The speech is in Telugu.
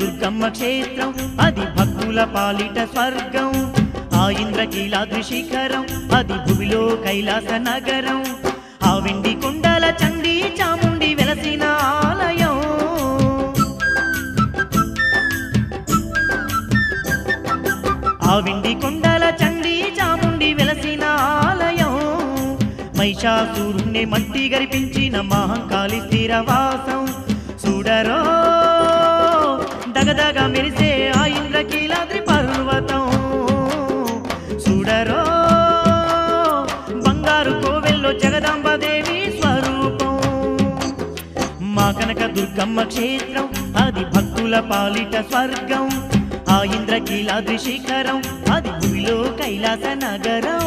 దుర్గమ్మ క్షేత్రం అది భక్తుల పాలిట స్వర్గం ఆ ఇంద్రకీలాద్రి శిఖరం అది భూమిలో కైలాస నగరం ఆ వెండి కొండల చండీ చాముండి వెలసిన ఆలయం ఆ వెండి కొండల చండీ చాముండి వెలసిన ఆలయం మహిషాసురుణ్ణి మట్టి గరిపించిన మహంకాళి స్థిరవాసం చూడరో దగదగ మెరిసే ఆ ఇంద్రకీలాద్రి పర్వతం చూడరో బంగారు కోవెల్లో జగదాంబదేవి స్వరూపం మా కనక దుర్గమ్మ క్షేత్రం అది భక్తుల పాలిట స్వర్గం ఆ ఇంద్రకీలాద్రి శిఖరం అది భూమిలో కైలాస నగరం